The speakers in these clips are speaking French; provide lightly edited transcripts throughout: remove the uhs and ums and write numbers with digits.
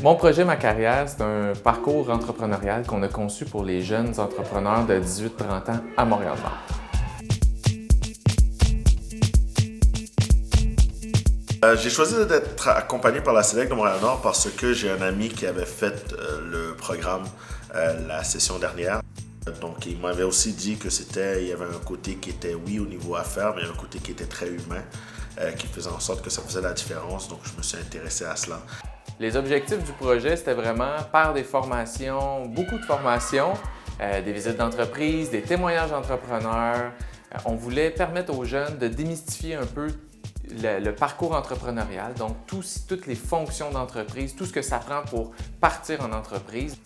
Mon projet, ma carrière, c'est un parcours entrepreneurial qu'on a conçu pour les jeunes entrepreneurs de 18-30 ans à Montréal-Nord. J'ai choisi d'être accompagné par la SEDEC de Montréal-Nord parce que j'ai un ami qui avait fait le programme la session dernière. Donc, il m'avait aussi dit que il y avait un côté qui était, oui, au niveau affaires, mais un côté qui était très humain, qui faisait en sorte que ça faisait la différence. Donc, je me suis intéressé à cela. Les objectifs du projet, c'était vraiment faire des formations, beaucoup de formations, des visites d'entreprise, des témoignages d'entrepreneurs. On voulait permettre aux jeunes de démystifier un peu le parcours entrepreneurial, donc toutes les fonctions d'entreprise, tout ce que ça prend pour partir en entreprise.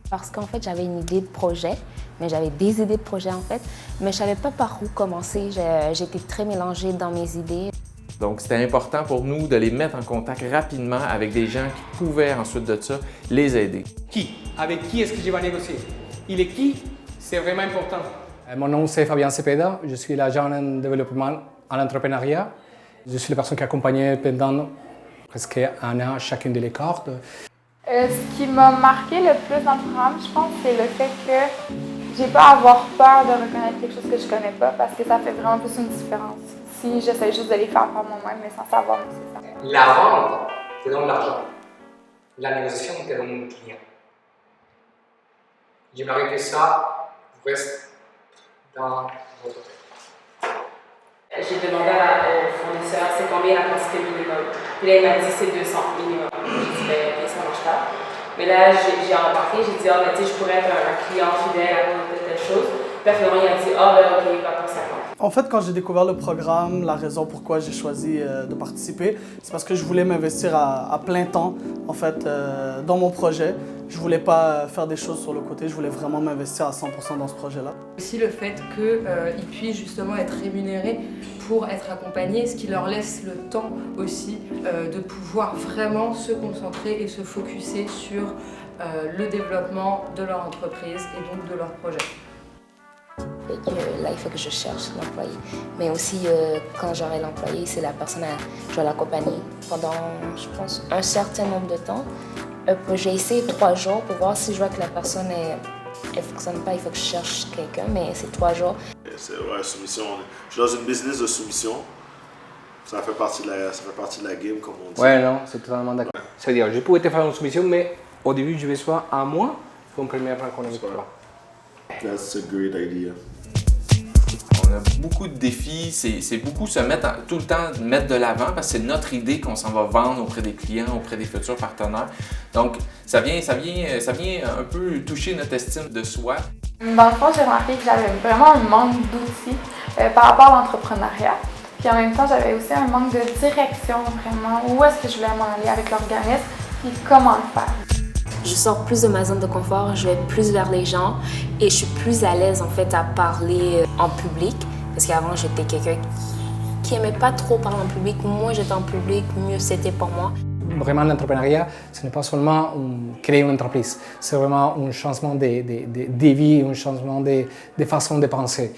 Parce qu'en fait, j'avais une idée de projet, mais j'avais des idées de projet en fait, mais je ne savais pas par où commencer. J'étais très mélangée dans mes idées. Donc, c'était important pour nous de les mettre en contact rapidement avec des gens qui pouvaient ensuite de ça les aider. Qui? Avec qui est-ce que je vais négocier? Il est qui? C'est vraiment important. Mon nom c'est Fabien Cepeda, je suis l'agent en développement en entrepreneuriat. Je suis la personne qui a accompagné pendant presque un an chacune des cordes. Ce qui m'a marqué le plus dans le programme, je pense, c'est le fait que j'ai pas à avoir peur de reconnaître quelque chose que je connais pas parce que ça fait vraiment plus une différence. Si j'essaie juste de les faire par moi-même, mais sans savoir nécessairement. La vente te donne l'argent. La négociation te donne le client. J'aimerais que ça reste dans votre tête. J'ai demandé au fournisseur c'est combien la quantité minimum. Puis là, il m'a dit c'est 200 minimum. J'ai dit ben ok, ça marche pas. Mais là, j'ai embarqué, j'ai dit tu sais, je pourrais être un client fidèle à cause de telle chose. Puis finalement, il a dit ben ok, il va pour 50. En fait, quand j'ai découvert le programme, la raison pourquoi j'ai choisi de participer, c'est parce que je voulais m'investir à plein temps, en fait, dans mon projet. Je voulais pas faire des choses sur le côté, je voulais vraiment m'investir à 100% dans ce projet-là. Aussi le fait qu'ils puissent justement être rémunérés pour être accompagnés, ce qui leur laisse le temps aussi de pouvoir vraiment se concentrer et se focusser sur le développement de leur entreprise et donc de leur projet. Là, il faut que je cherche l'employé. Mais aussi, quand j'aurai l'employé, c'est la personne, je vais l'accompagner pendant, je pense, un certain nombre de temps. J'ai essayé 3 jours pour voir si je vois que la personne ne fonctionne pas, il faut que je cherche quelqu'un, mais c'est 3 jours. Ouais, soumission. Je suis dans une business de soumission. Ça fait partie de la game, comme on dit. Ouais, non, c'est totalement d'accord. Ouais. C'est-à-dire, je pourrais te faire une soumission, mais au début, je vais soit à moi pour une première rencontre avec toi. That's a great idea. On a beaucoup de défis, c'est beaucoup se mettre tout le temps mettre de l'avant parce que c'est notre idée qu'on s'en va vendre auprès des clients, auprès des futurs partenaires. Donc, ça vient un peu toucher notre estime de soi. Dans le fond, j'ai remarqué que j'avais vraiment un manque d'outils par rapport à l'entrepreneuriat. Puis en même temps, j'avais aussi un manque de direction vraiment. Où est-ce que je voulais m'en aller avec l'organisme et comment le faire. Je sors plus de ma zone de confort, je vais plus vers les gens et je suis plus à l'aise en fait à parler en public parce qu'avant j'étais quelqu'un qui aimait pas trop parler en public. Moins j'étais en public, mieux c'était pour moi. Vraiment, l'entrepreneuriat, ce n'est pas seulement créer une entreprise, c'est vraiment un changement des vies, un changement des façons de penser.